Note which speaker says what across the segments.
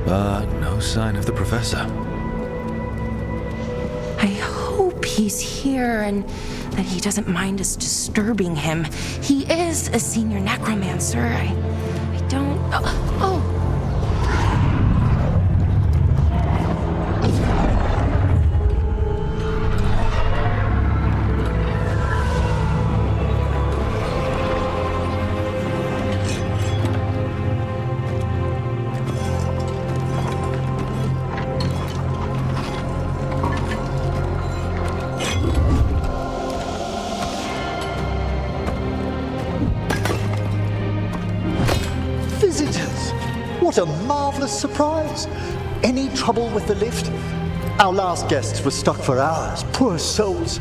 Speaker 1: but no sign of the professor.
Speaker 2: I hope he's here and that he doesn't mind us disturbing him. He is a senior necromancer. I don't... Oh!
Speaker 3: What a marvelous surprise! Any trouble with the lift? Our last guests were stuck for hours. Poor souls.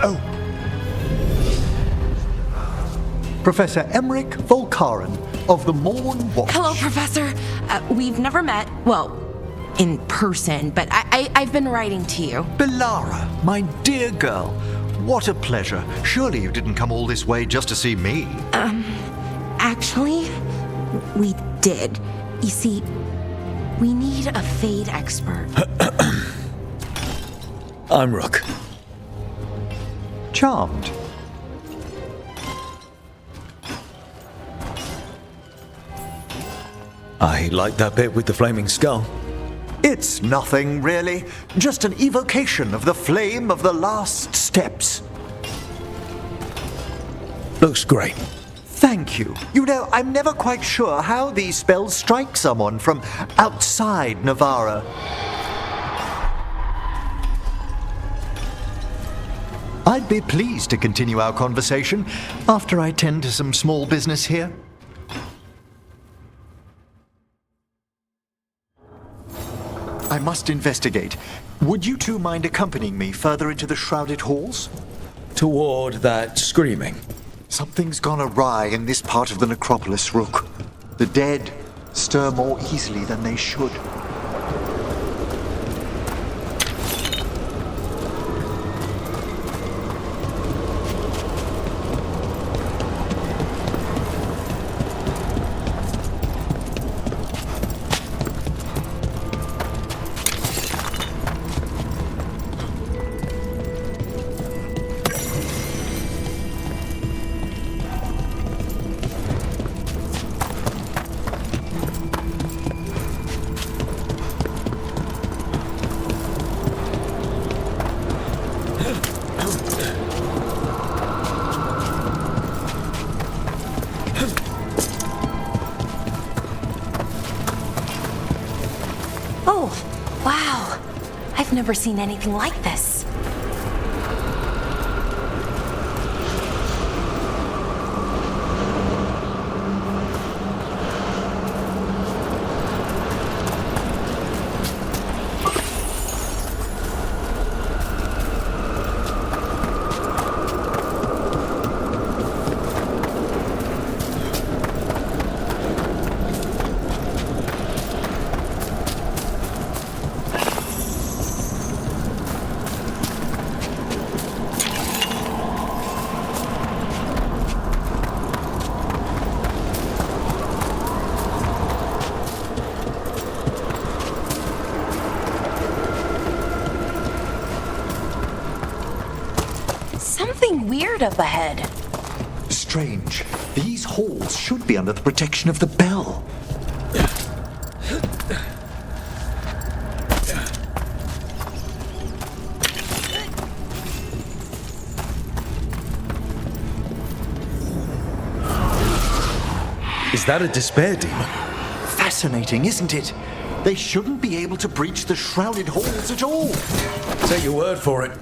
Speaker 3: Oh. Professor Emmerich Volkaren of the Morn Watch.
Speaker 2: Hello, Professor. We've never met. Well, in person, but I've been writing to you.
Speaker 3: Belara, my dear girl. What a pleasure. Surely you didn't come all this way just to see me.
Speaker 2: Actually, we did. You see, we need a Fade expert.
Speaker 1: I'm Rook.
Speaker 3: Charmed.
Speaker 1: I like that bit with the flaming skull.
Speaker 3: It's nothing, really. Just an evocation of the flame of the last steps.
Speaker 1: Looks great.
Speaker 3: Thank you. You know, I'm never quite sure how these spells strike someone from outside Navarra. I'd be pleased to continue our conversation after I tend to some small business here. I must investigate. Would you two mind accompanying me further into the shrouded halls?
Speaker 1: Toward that screaming.
Speaker 3: Something's gone awry in this part of the necropolis, Rook. The dead stir more easily than they should.
Speaker 2: I've never seen anything like this. Something weird up ahead.
Speaker 3: Strange. These halls should be under the protection of the bell.
Speaker 1: Is that a despair demon?
Speaker 3: Fascinating, isn't it? They shouldn't be able to breach the shrouded halls at all.
Speaker 1: Take your word for it.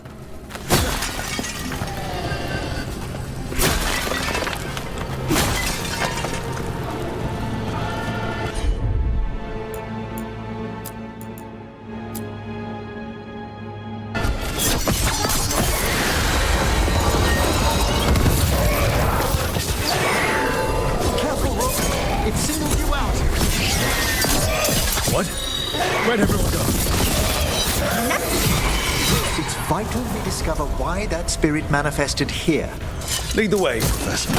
Speaker 1: What? Where'd everyone go?
Speaker 3: It's vital we discover why that spirit manifested here.
Speaker 1: Lead the way, Professor.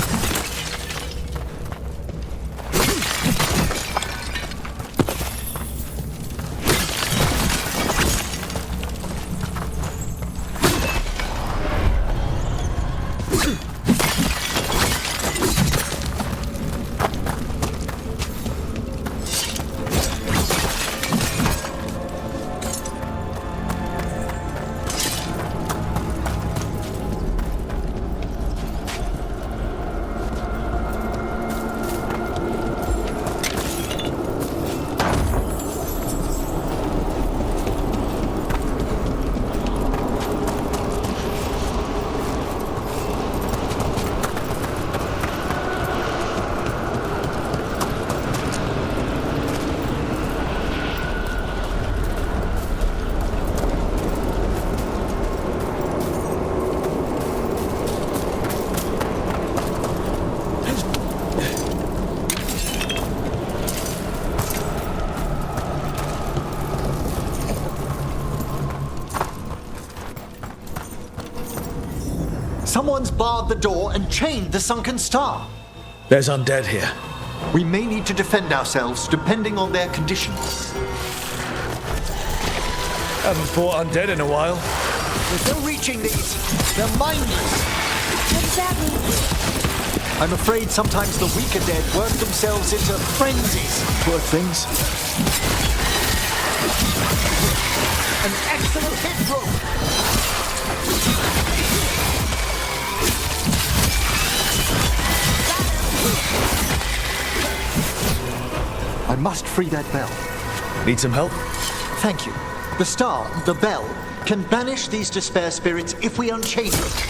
Speaker 3: Someone's barred the door and chained the sunken star.
Speaker 1: There's undead here.
Speaker 3: We may need to defend ourselves depending on their condition.
Speaker 1: Haven't fought undead in a while.
Speaker 3: There's no reaching these. They're mindless.
Speaker 2: What does that mean?
Speaker 3: I'm afraid sometimes the weaker dead work themselves into frenzies. Poor things. An excellent hit, Rook. I must free that bell.
Speaker 1: Need some help?
Speaker 3: Thank you. The star, the bell, can banish these despair spirits if we unchain it.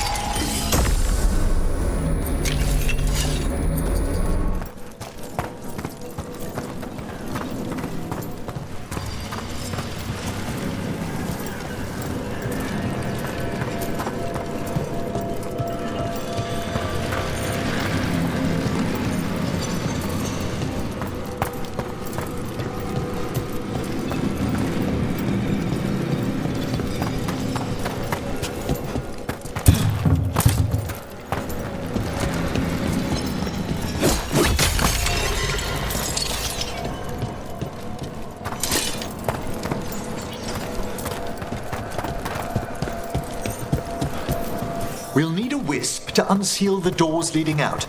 Speaker 3: We'll need a wisp to unseal the doors leading out.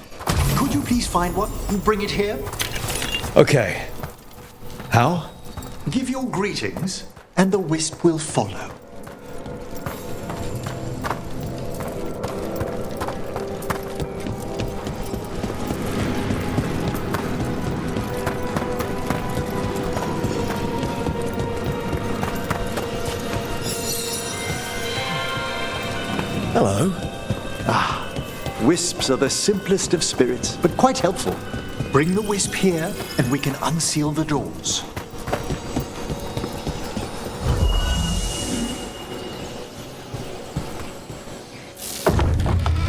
Speaker 3: Could you please find one and bring it here?
Speaker 1: Okay. How?
Speaker 3: Give your greetings, and the wisp will follow.
Speaker 1: Hello.
Speaker 3: Wisps are the simplest of spirits, but quite helpful. Bring the wisp here, and we can unseal the doors.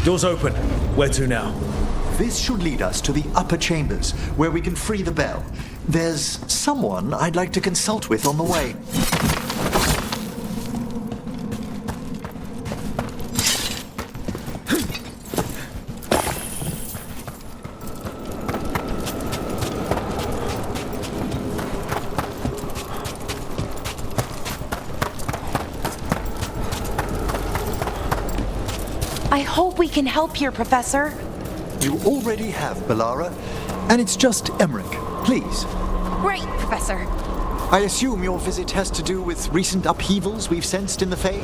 Speaker 1: Door's open. Where to now?
Speaker 3: This should lead us to the upper chambers, where we can free the bell. There's someone I'd like to consult with on the way.
Speaker 2: I hope we can help here, Professor.
Speaker 3: You already have, Bellara, and it's just Emmerich. Please.
Speaker 2: Great, Professor.
Speaker 3: I assume your visit has to do with recent upheavals we've sensed in the Fae?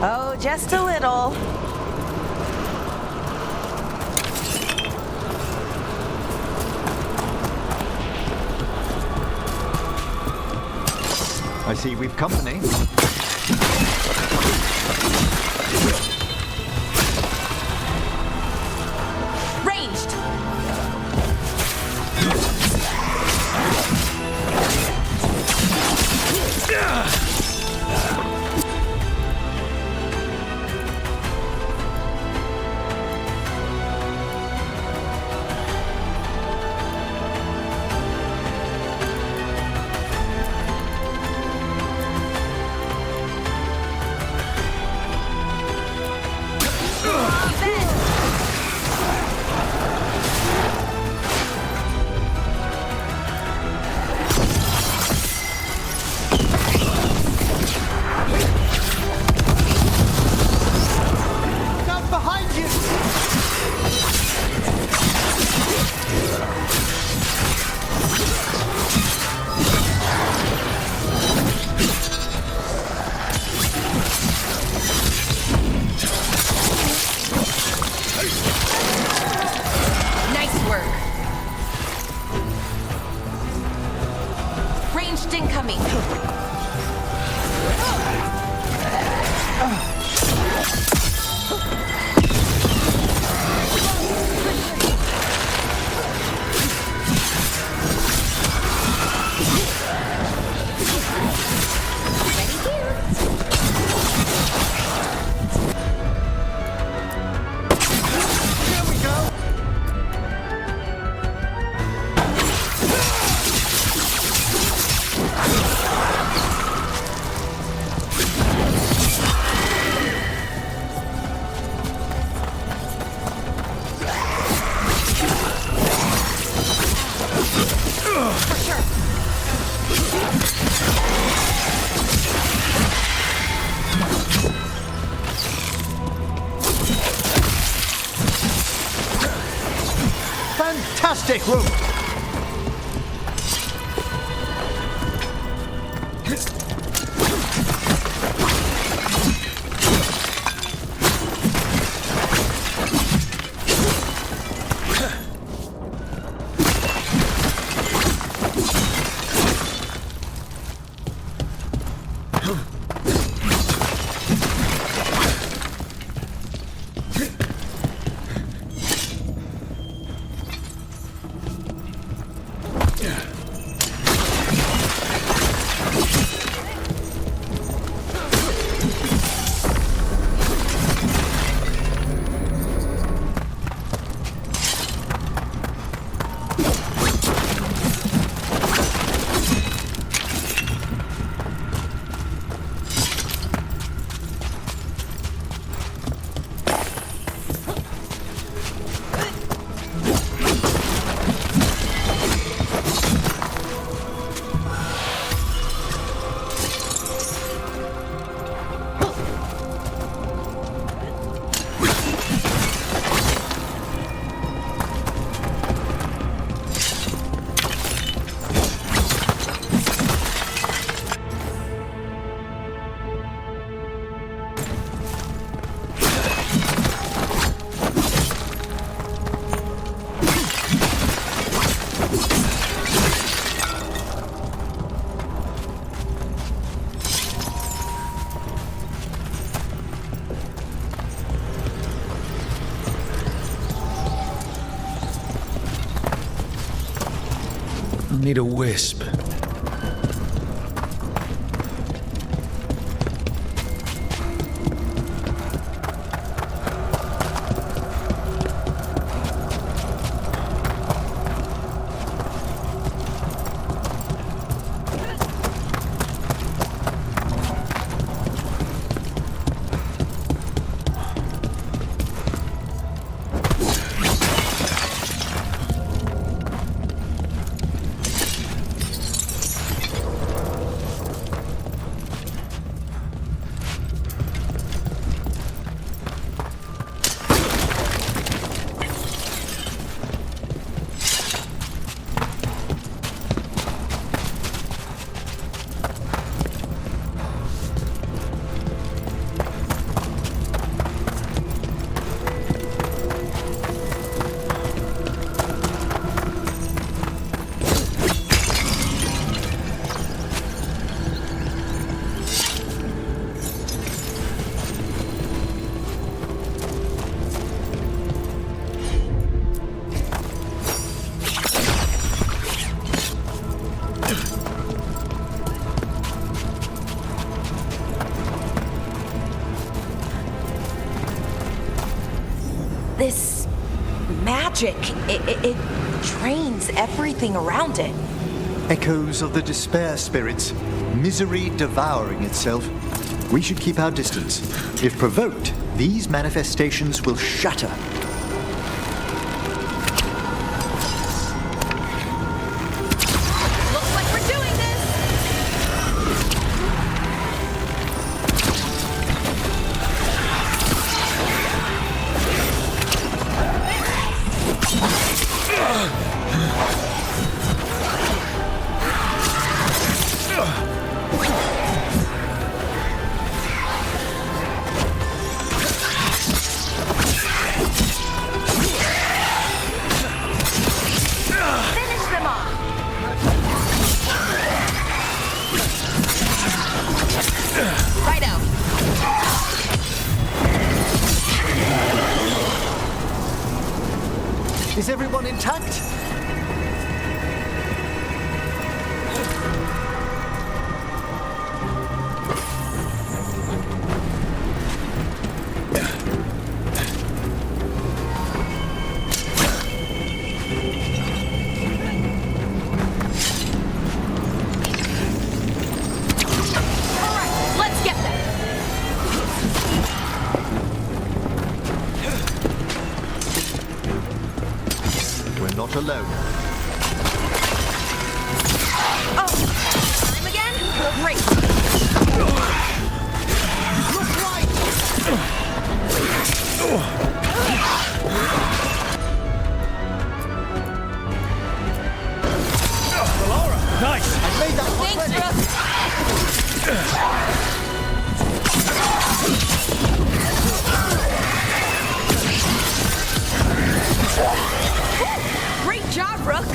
Speaker 2: Oh, just a little.
Speaker 3: I see we've company.
Speaker 2: Ranged! Ranged incoming.
Speaker 1: Make room! Need a wisp.
Speaker 2: This magic, it drains everything around it.
Speaker 3: Echoes of the despair spirits, misery devouring itself. We should keep our distance. If provoked, these manifestations will shatter.
Speaker 2: Looks like we're doing this!
Speaker 3: Is everyone intact? Alone.
Speaker 2: Oh, time again? Great.
Speaker 3: Look right. I made that one
Speaker 2: Thanks, Rook. Great job, Rook.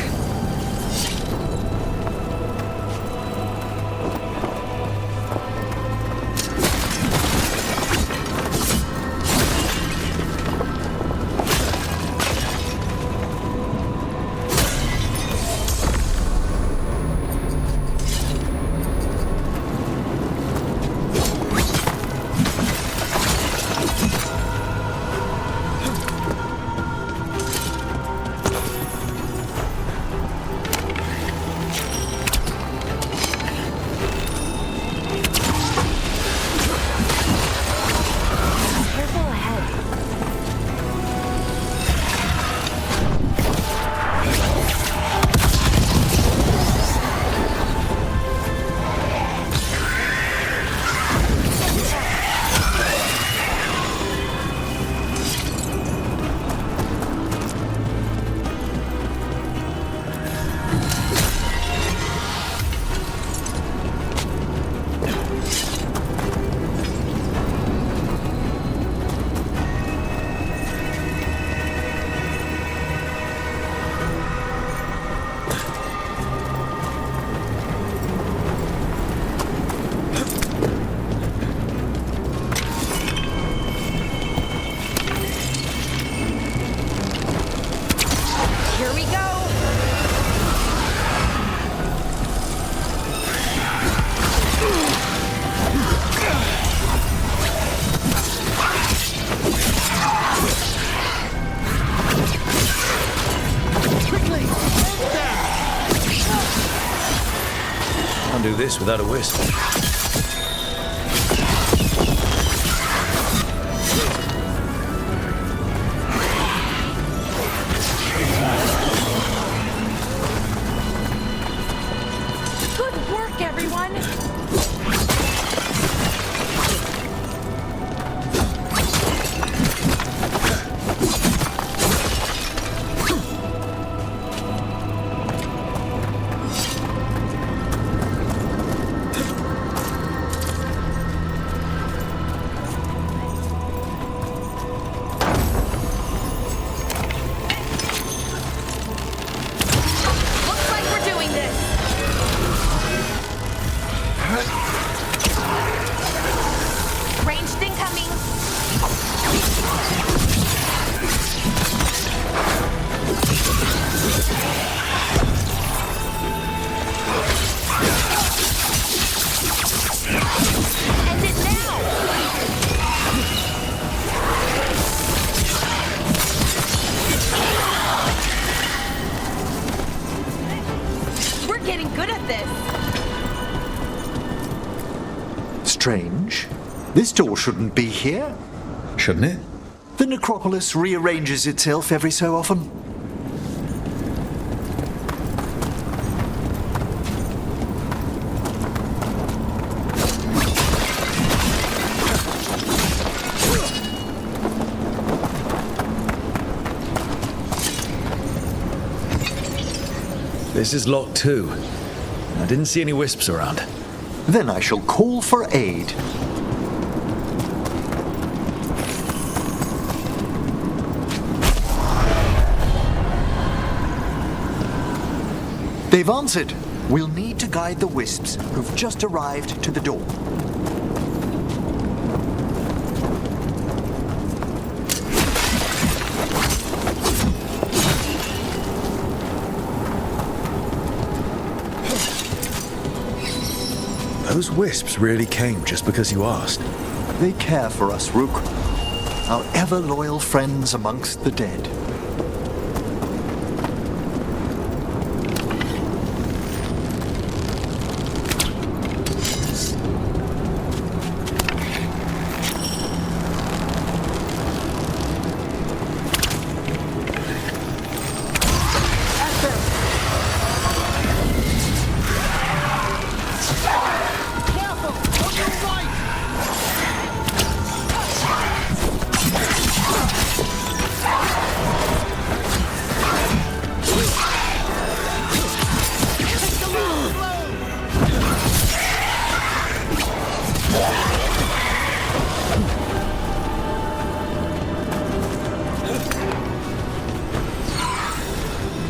Speaker 1: Do this without a wisp.
Speaker 2: Good work, everyone.
Speaker 3: Strange. This door shouldn't be here.
Speaker 1: Shouldn't it?
Speaker 3: The necropolis rearranges itself every so often.
Speaker 1: This is locked too. I didn't see any wisps around.
Speaker 3: Then I shall call for aid. They've answered. We'll need to guide the wisps who've just arrived to the door.
Speaker 1: Those wisps really came just because you asked.
Speaker 3: They care for us, Rook. Our ever-loyal friends amongst the dead.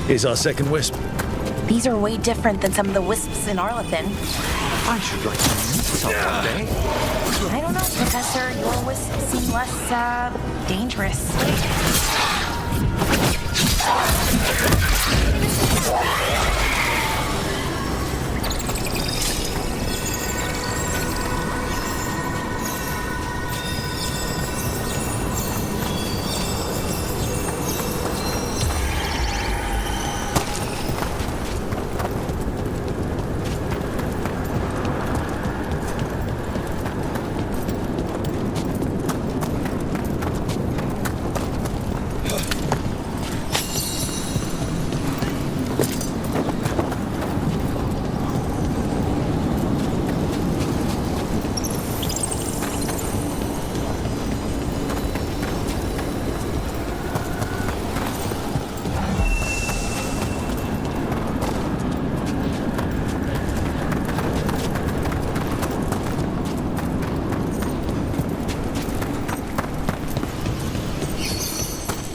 Speaker 1: Here's our second wisp.
Speaker 2: These are way different than some of the wisps in Arlethin.
Speaker 3: I should like to meet some one day.
Speaker 2: I don't know, Professor. Your wisps seem less, dangerous.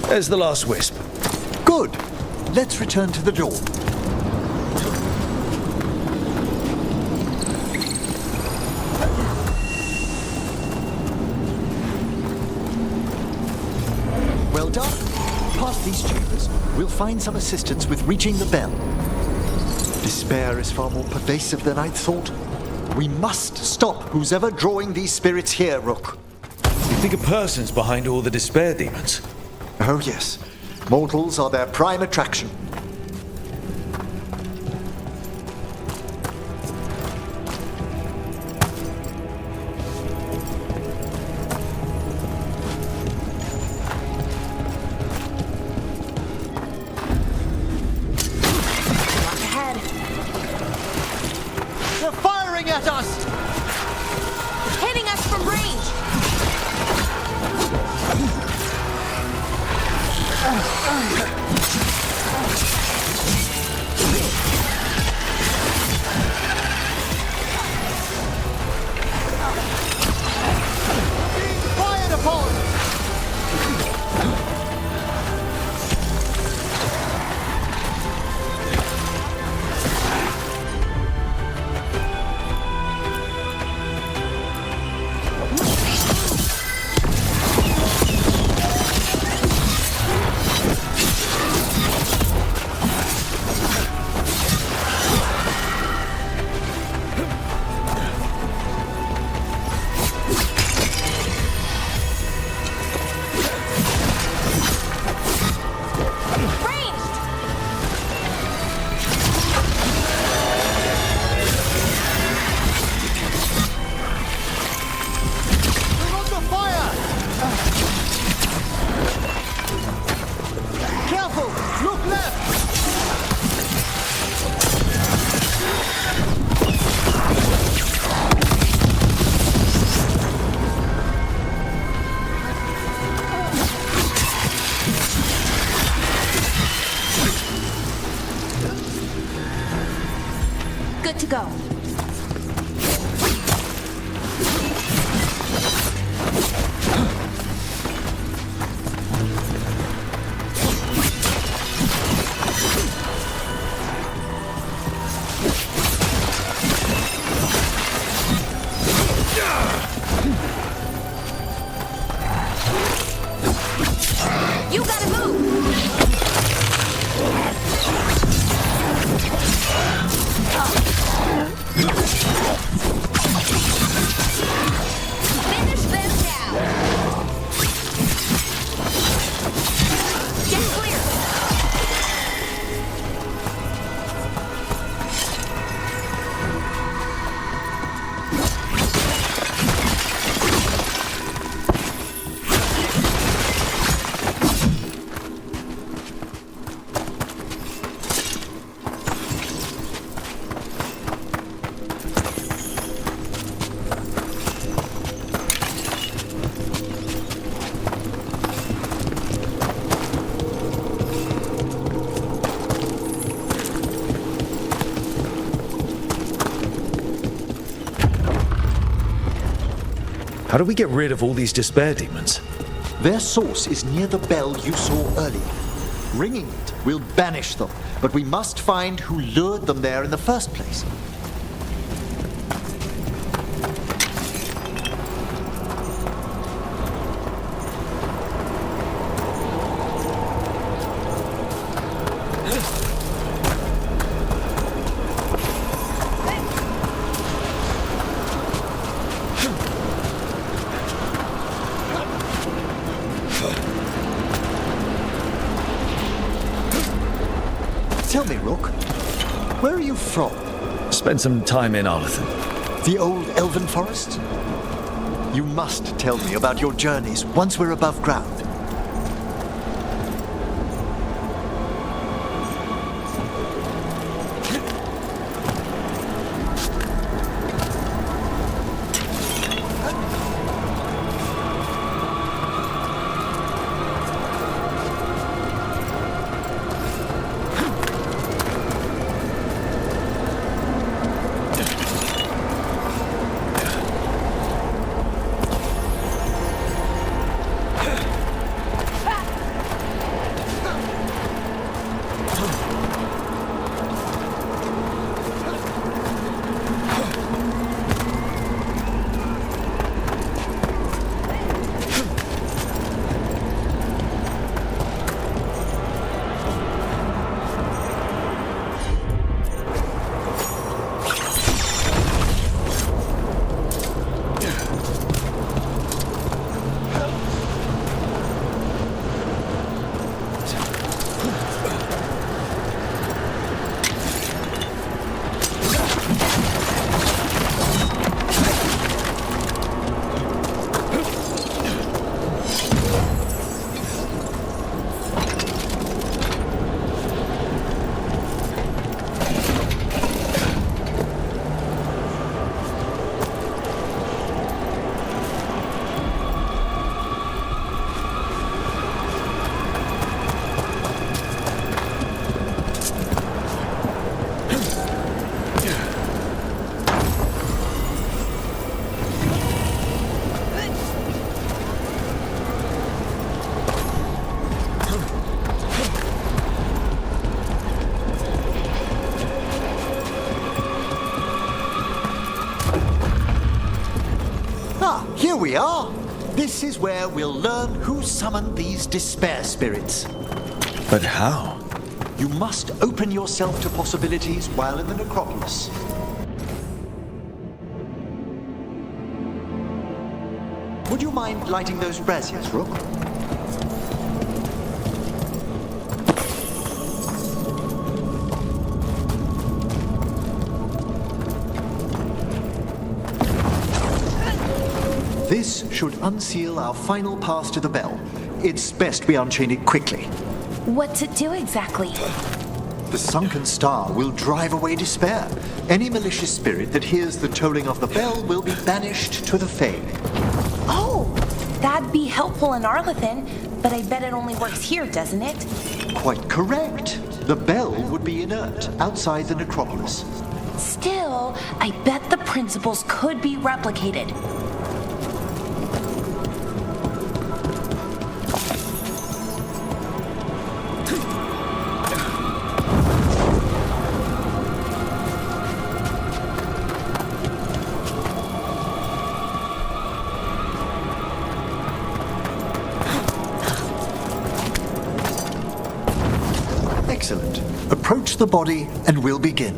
Speaker 1: There's the last wisp.
Speaker 3: Good. Let's return to the door. Well done. Past these chambers, we'll find some assistance with reaching the bell. Despair is far more pervasive than I'd thought. We must stop who's ever drawing these spirits here, Rook.
Speaker 1: You think a person's behind all the despair demons?
Speaker 3: Oh yes. Mortals are their prime attraction.
Speaker 2: Walk ahead.
Speaker 3: They're firing at us!
Speaker 2: Hitting us from range.
Speaker 3: Fired upon!
Speaker 2: Good to go. You gotta move!
Speaker 1: How do we get rid of all these despair demons?
Speaker 3: Their source is near the bell you saw earlier. Ringing it will banish them, but we must find who lured them there in the first place. Tell me, Rook, where are you from?
Speaker 1: Spend some time in Arlethan.
Speaker 3: The old elven forest? You must tell me about your journeys once we're above ground. Here we are. This is where we'll learn who summoned these despair spirits.
Speaker 1: But how?
Speaker 3: You must open yourself to possibilities while in the necropolis. Would you mind lighting those braziers, Rook? This should unseal our final pass to the bell. It's best we unchain it quickly.
Speaker 2: What's it do exactly?
Speaker 3: The sunken star will drive away despair. Any malicious spirit that hears the tolling of the bell will be banished to the Fae.
Speaker 2: Oh, that'd be helpful in Arlethan, but I bet it only works here, doesn't it?
Speaker 3: Quite correct. The bell would be inert outside the necropolis.
Speaker 2: Still, I bet the principles could be replicated.
Speaker 3: Excellent. Approach the body and we'll begin.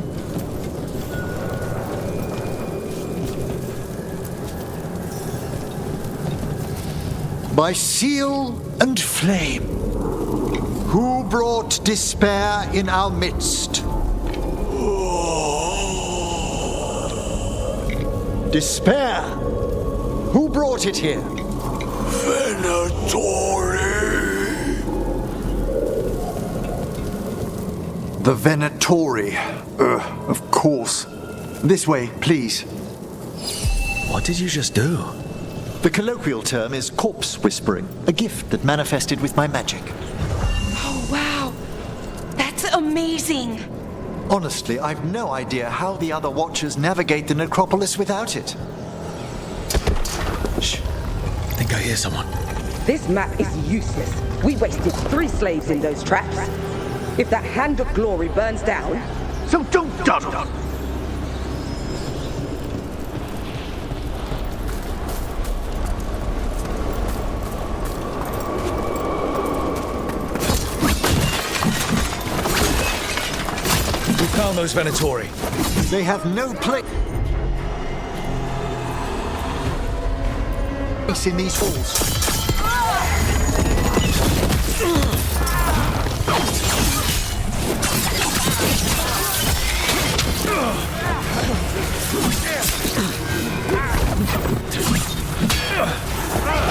Speaker 3: By seal and flame, who brought despair in our midst? Despair! Who brought it here? The Venatori. Of course. This way, please.
Speaker 1: What did you just do?
Speaker 3: The colloquial term is corpse whispering, a gift that manifested with my magic.
Speaker 2: Oh, wow. That's amazing.
Speaker 3: Honestly, I've no idea how the other Watchers navigate the necropolis without it.
Speaker 1: Shh. I think I hear someone.
Speaker 4: This map is useless. We wasted 3 slaves in those traps. If that Hand of Glory burns down...
Speaker 3: So don't dawdle!
Speaker 1: We found those Venatori.
Speaker 3: They have no place in these halls.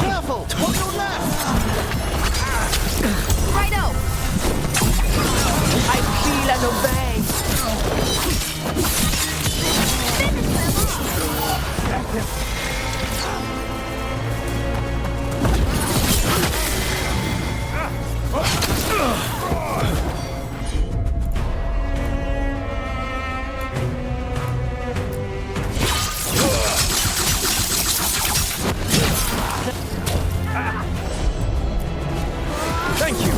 Speaker 3: Careful! On your left!
Speaker 2: Righto!
Speaker 4: I feel and obey.
Speaker 1: Thank you.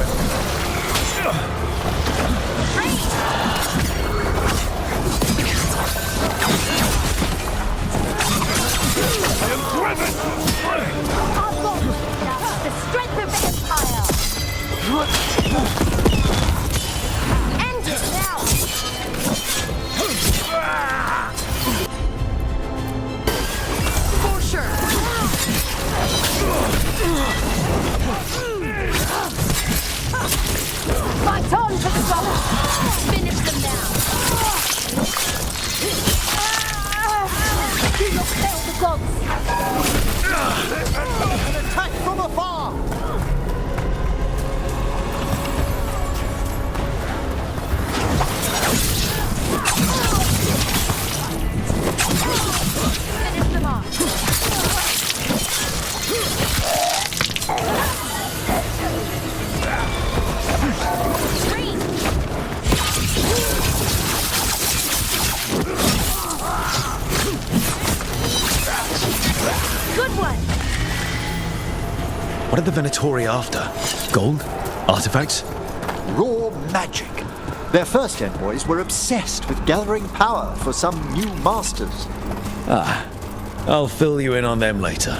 Speaker 5: The strength of the Empire! End it now! For sure! Fight on for the goal! Finish them now! Do not fail the gods!
Speaker 3: An attack from afar!
Speaker 5: Finish them off! Green! Good one!
Speaker 1: What are the Venatori after? Gold? Artifacts?
Speaker 3: Raw magic. Their first envoys were obsessed with gathering power for some new masters.
Speaker 1: Ah, I'll fill you in on them later.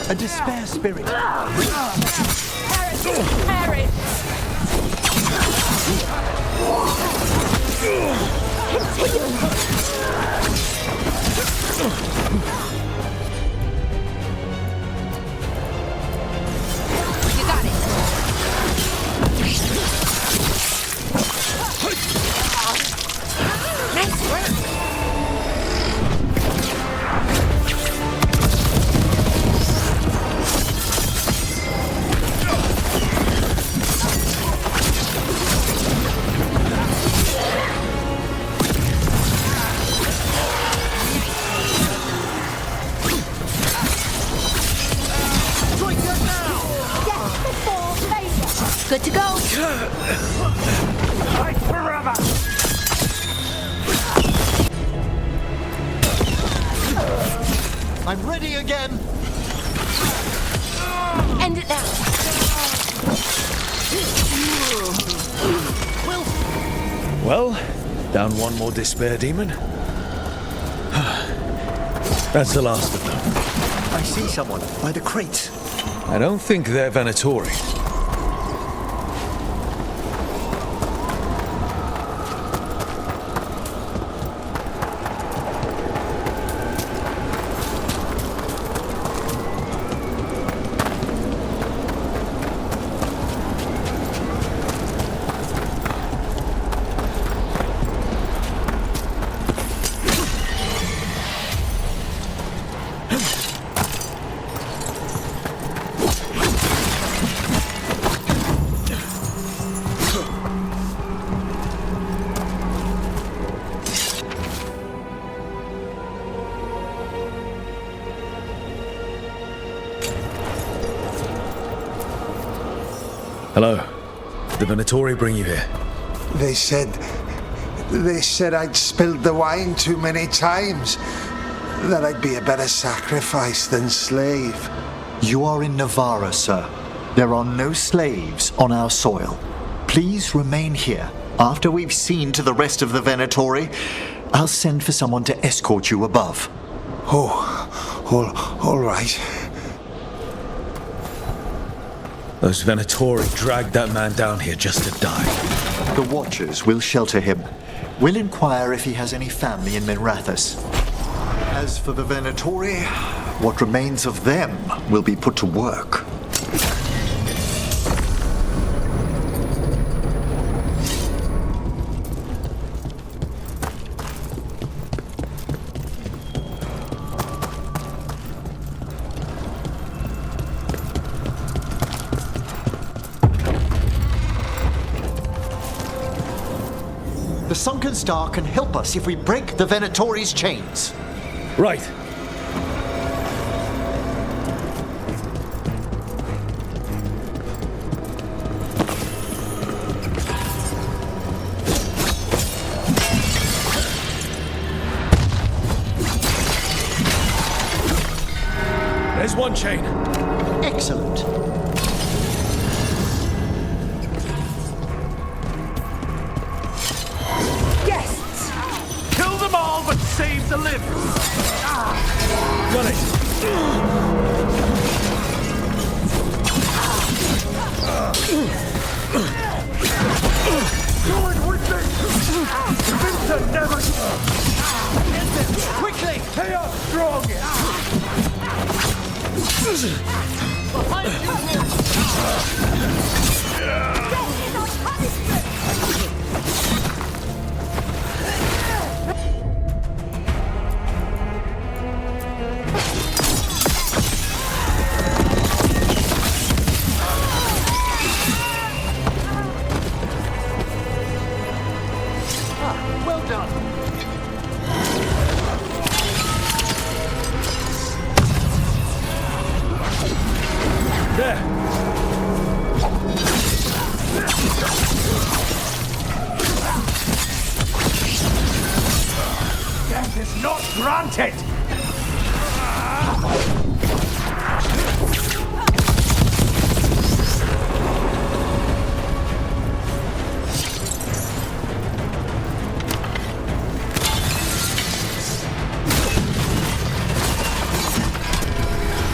Speaker 3: A despair spirit.
Speaker 5: Perish! You got it! Nice work! Good to go.
Speaker 3: Fight forever! I'm ready again!
Speaker 2: End it now.
Speaker 1: Well, down one more despair demon. That's the last of them.
Speaker 3: I see someone by the crate.
Speaker 1: I don't think they're Venatori. Hello. Did the Venatori bring you here?
Speaker 6: They said I'd spilled the wine too many times. That I'd be a better sacrifice than slave.
Speaker 3: You are in Navarra, sir. There are no slaves on our soil. Please remain here. After we've seen to the rest of the Venatori, I'll send for someone to escort you above.
Speaker 6: All right.
Speaker 1: Those Venatori dragged that man down here just to die.
Speaker 3: The Watchers will shelter him. We'll inquire if he has any family in Minrathous. As for the Venatori, what remains of them will be put to work. The Sunken Star can help us if we break the Venatori's chains.
Speaker 1: Right. There's one chain.
Speaker 3: Excellent.
Speaker 4: Guests!
Speaker 7: Kill them all, but save the living.
Speaker 1: Got it.
Speaker 7: Do it with me! Vincent never... Quickly! They are strongest! Behind you!
Speaker 5: Death is our punishment!
Speaker 7: Well done!
Speaker 1: There.
Speaker 7: Death is not granted!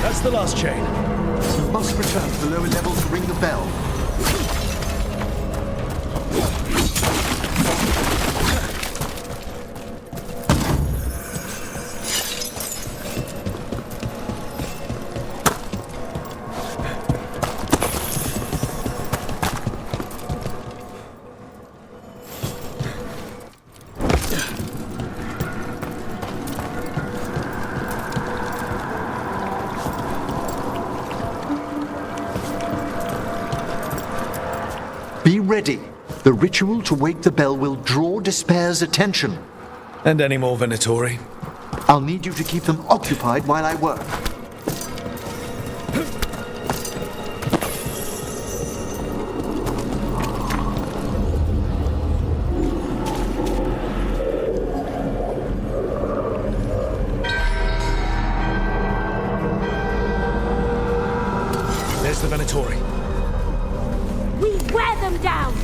Speaker 1: That's the last chain.
Speaker 3: We must return to the lower level to ring the bell. Be ready. The ritual to wake the bell will draw Despair's attention.
Speaker 1: And any more Venatori?
Speaker 3: I'll need you to keep them occupied while I work.
Speaker 1: There's the Venatori.
Speaker 5: We wear them down!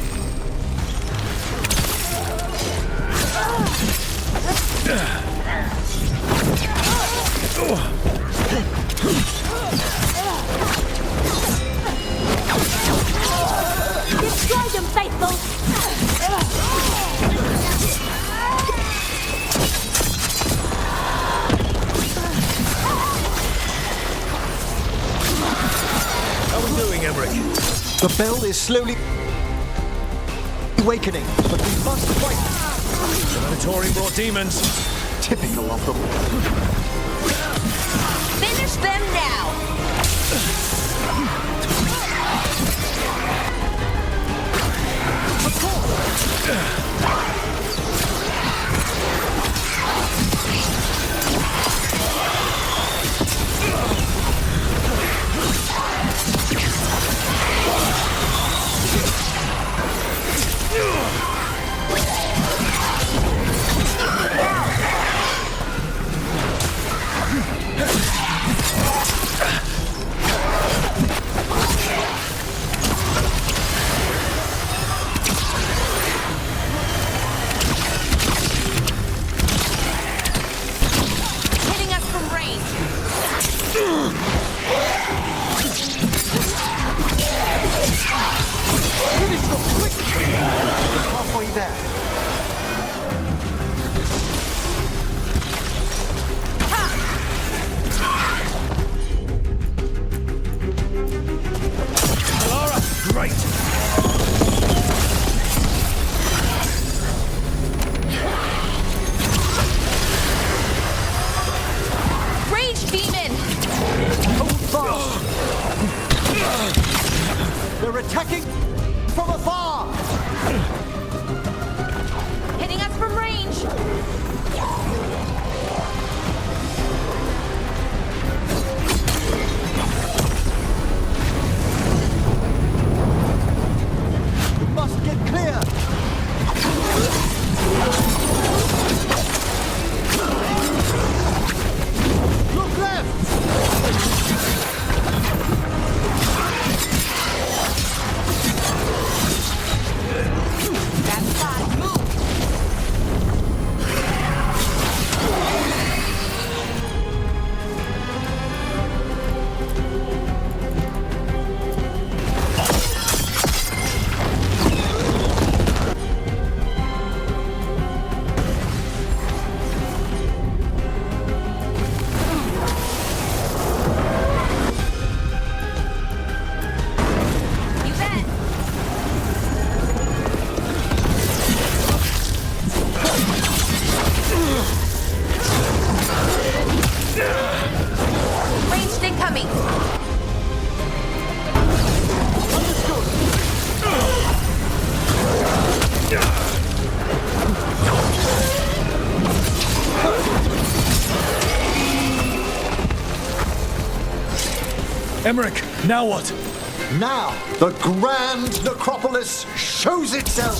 Speaker 5: Destroy them, faithful!
Speaker 1: How are we doing, Emmerich?
Speaker 3: The bell is slowly awakening, but we must fight.
Speaker 1: The Venatori brought demons.
Speaker 3: Typical of them.
Speaker 5: Finish them now!
Speaker 3: They're attacking from afar!
Speaker 5: Hitting us from range.
Speaker 3: We must get clear! Look left!
Speaker 5: That's fine. Move. You bet. Ranged incoming.
Speaker 1: Emmerich, now what?
Speaker 3: Now, the grand necropolis shows itself!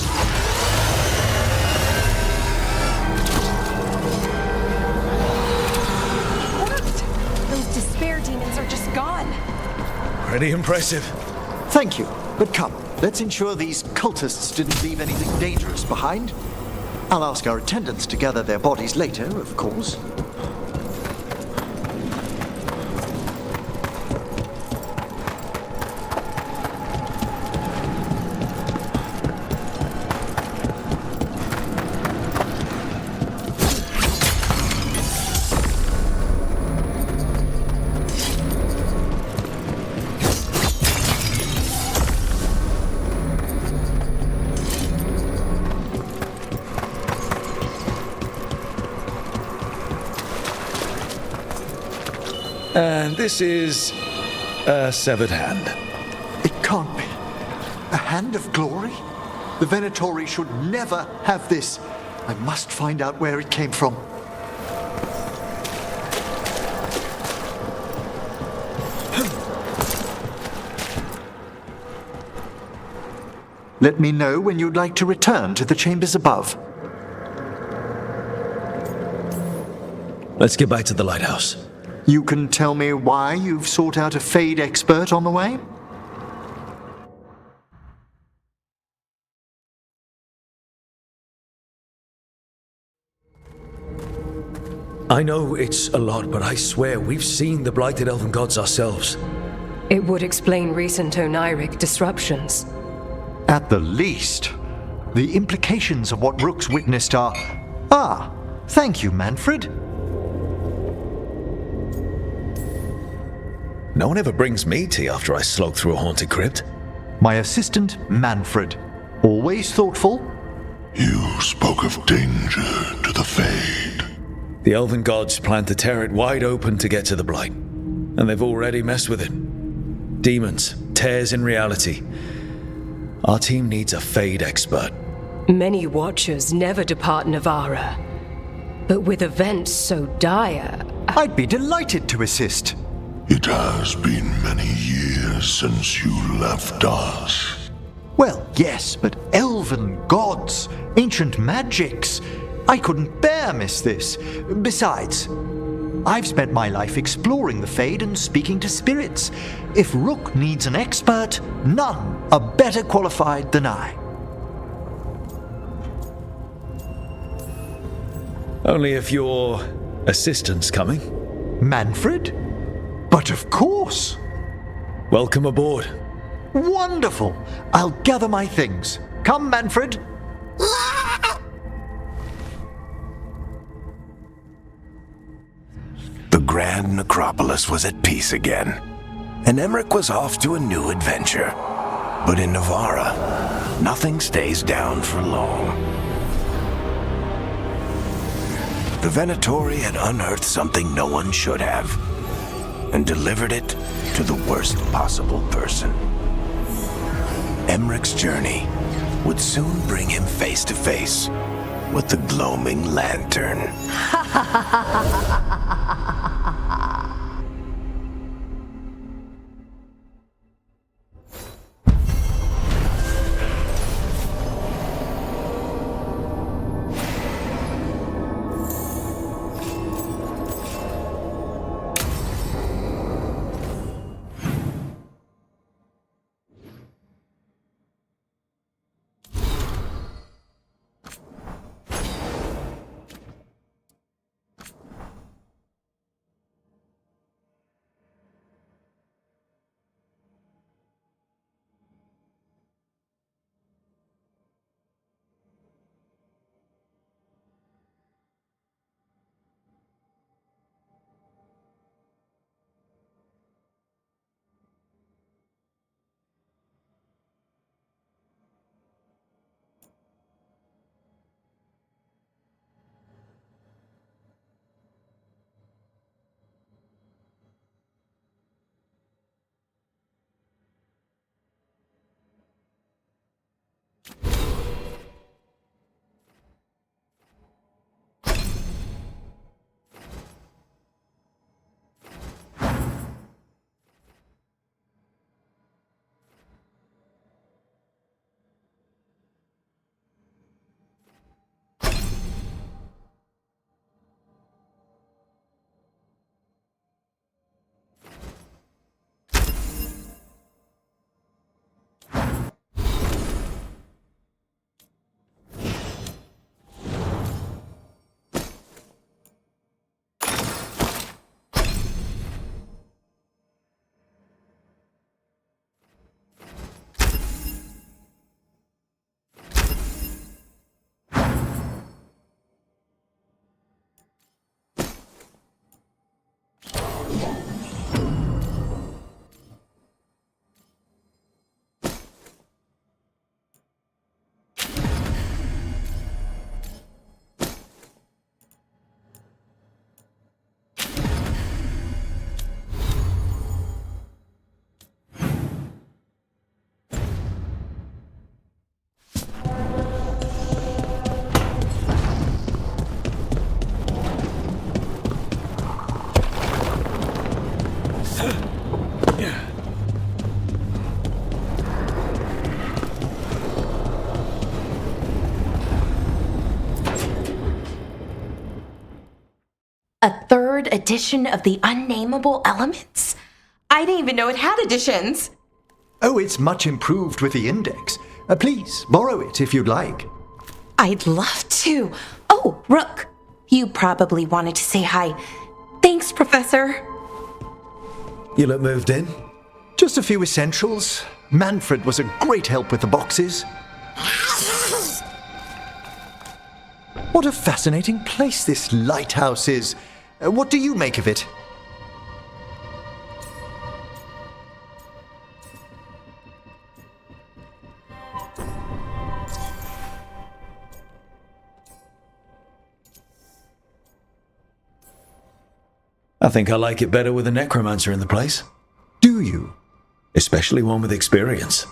Speaker 5: Those despair demons are just gone.
Speaker 1: Pretty impressive.
Speaker 3: Thank you, but come, let's ensure these cultists didn't leave anything dangerous behind. I'll ask our attendants to gather their bodies later, of course.
Speaker 1: And this is a severed hand.
Speaker 3: It can't be. A hand of glory? The Venatori should never have this. I must find out where it came from. Let me know when you'd like to return to the chambers above.
Speaker 1: Let's get back to the lighthouse.
Speaker 3: You can tell me why you've sought out a Fade expert on the way?
Speaker 1: I know it's a lot, but I swear we've seen the blighted elven gods ourselves.
Speaker 8: It would explain recent oniric disruptions.
Speaker 3: At the least. The implications of what Rook's witnessed are... Ah, thank you, Manfred.
Speaker 1: No one ever brings me tea after I slog through a haunted crypt.
Speaker 3: My assistant, Manfred. Always thoughtful.
Speaker 9: You spoke of danger to the Fade.
Speaker 1: The elven gods plan to tear it wide open to get to the blight. And they've already messed with it. Demons, tears in reality. Our team needs a Fade expert.
Speaker 8: Many watchers never depart Navara. But with events so dire...
Speaker 3: I'd be delighted to assist.
Speaker 9: It has been many years since you left us.
Speaker 3: Well, yes, but elven gods, ancient magics. I couldn't bear miss this. Besides, I've spent my life exploring the Fade and speaking to spirits. If Rook needs an expert, none are better qualified than I.
Speaker 1: Only if your assistant's coming.
Speaker 3: Manfred? But of course!
Speaker 1: Welcome aboard.
Speaker 3: Wonderful! I'll gather my things. Come, Manfred!
Speaker 10: The Grand Necropolis was at peace again, and Emmerich was off to a new adventure. But in Navara, nothing stays down for long. The Venatori had unearthed something no one should have, and delivered it to the worst possible person. Emmeric's journey would soon bring him face to face with the gloaming lantern.
Speaker 2: A third edition of the Unnameable Elements? I didn't even know it had editions.
Speaker 3: Oh, it's much improved with the index. Please, borrow it if you'd like.
Speaker 2: I'd love to. Oh, Rook, you probably wanted to say hi. Thanks, Professor.
Speaker 1: You look moved in?
Speaker 3: Just a few essentials. Manfred was a great help with the boxes. What a fascinating place this lighthouse is. What do you make of it?
Speaker 1: I think I like it better with a necromancer in the place.
Speaker 3: Do you?
Speaker 1: Especially one with experience.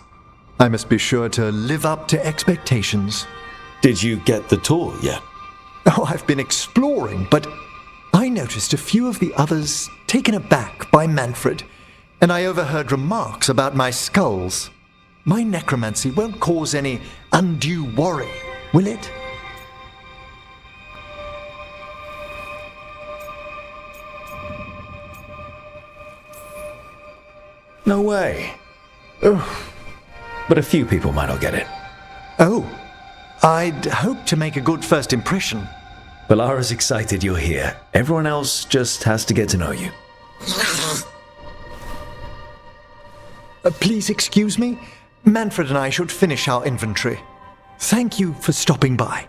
Speaker 3: I must be sure to live up to expectations.
Speaker 1: Did you get the tour yet?
Speaker 3: Oh, I've been exploring, but I noticed a few of the others taken aback by Manfred, and I overheard remarks about my skulls. My necromancy won't cause any undue worry, will it?
Speaker 1: No way. Ugh. But a few people might not get it.
Speaker 3: Oh, I'd hope to make a good first impression.
Speaker 1: Balara's excited you're here. Everyone else just has to get to know you.
Speaker 3: Please excuse me. Manfred and I should finish our inventory. Thank you for stopping by.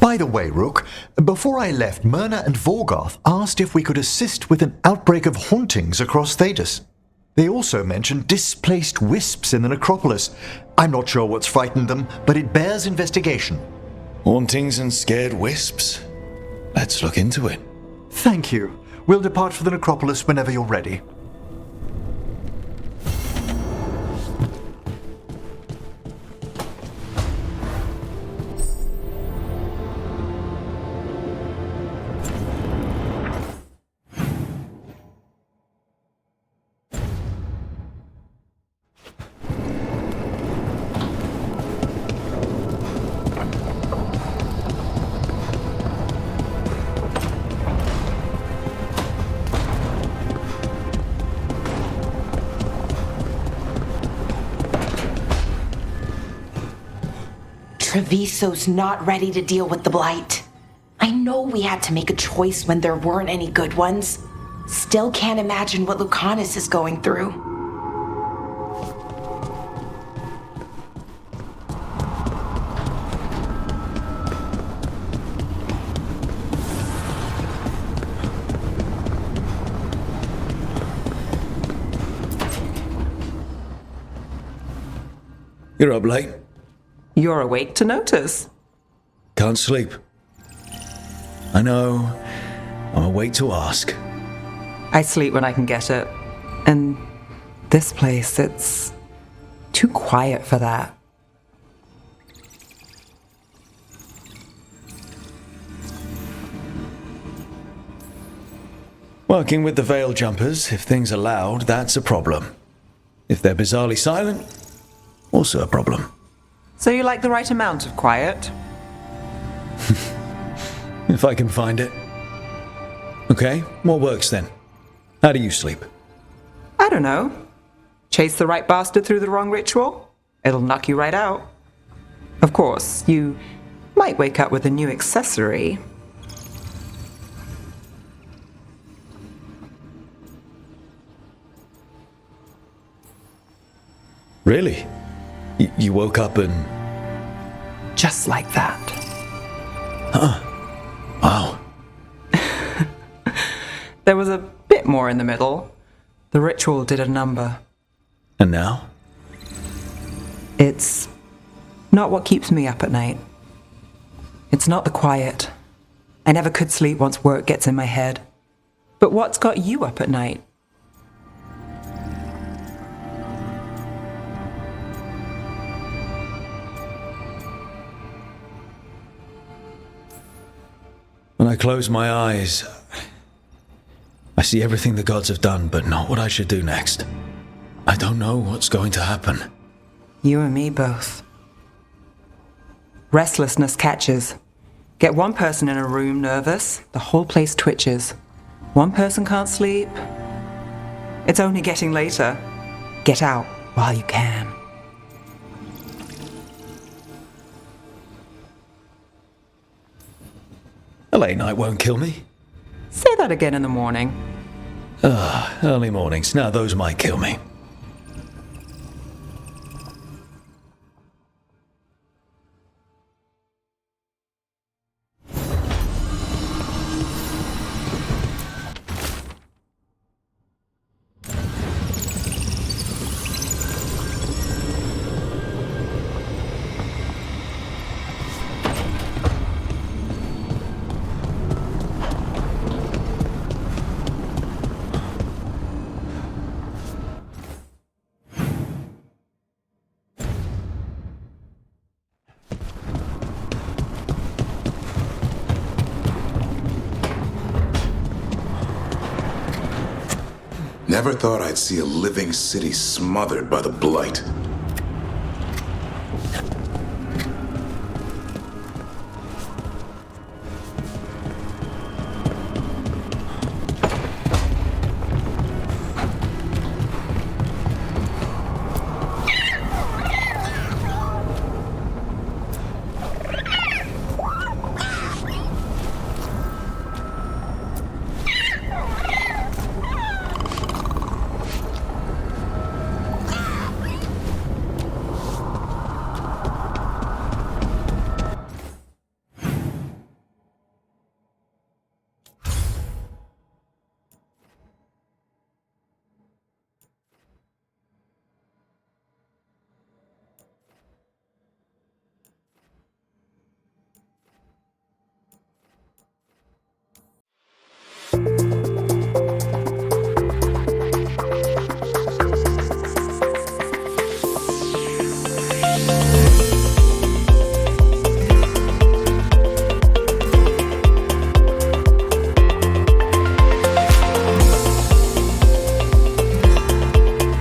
Speaker 3: By the way, Rook, before I left, Myrna and Vorgoth asked if we could assist with an outbreak of hauntings across Thedas. They also mentioned displaced wisps in the necropolis. I'm not sure what's frightened them, but it bears investigation.
Speaker 1: Hauntings and scared wisps? Let's look into it.
Speaker 3: Thank you. We'll depart for the necropolis whenever you're ready.
Speaker 2: Treviso's not ready to deal with the Blight. I know we had to make a choice when there weren't any good ones. Still can't imagine what Lucanus is going through.
Speaker 1: You're up late.
Speaker 11: You're awake to notice.
Speaker 1: Can't sleep. I know. I'm awake to ask.
Speaker 11: I sleep when I can get it. And this place, it's too quiet for that.
Speaker 1: Working with the Veil Jumpers, if things are loud, that's a problem. If they're bizarrely silent, also a problem.
Speaker 11: So you like the right amount of quiet?
Speaker 1: If I can find it. Okay, what works then? How do you sleep?
Speaker 11: I don't know. Chase the right bastard through the wrong ritual? It'll knock you right out. Of course, you might wake up with a new accessory.
Speaker 1: Really? You woke up and...
Speaker 11: Just like that.
Speaker 1: Huh. Wow.
Speaker 11: There was a bit more in the middle. The ritual did a number.
Speaker 1: And now?
Speaker 11: It's not what keeps me up at night. It's not the quiet. I never could sleep once work gets in my head. But what's got you up at night?
Speaker 1: When I close my eyes, I see everything the gods have done, but not what I should do next. I don't know what's going to happen.
Speaker 11: You and me both. Restlessness catches. Get one person in a room nervous, the whole place twitches. One person can't sleep. It's only getting later. Get out while you can.
Speaker 1: A late night won't kill me.
Speaker 11: Say that again in the morning.
Speaker 1: Early mornings. Now those might kill me.
Speaker 12: Never thought I'd see a living city smothered by the Blight.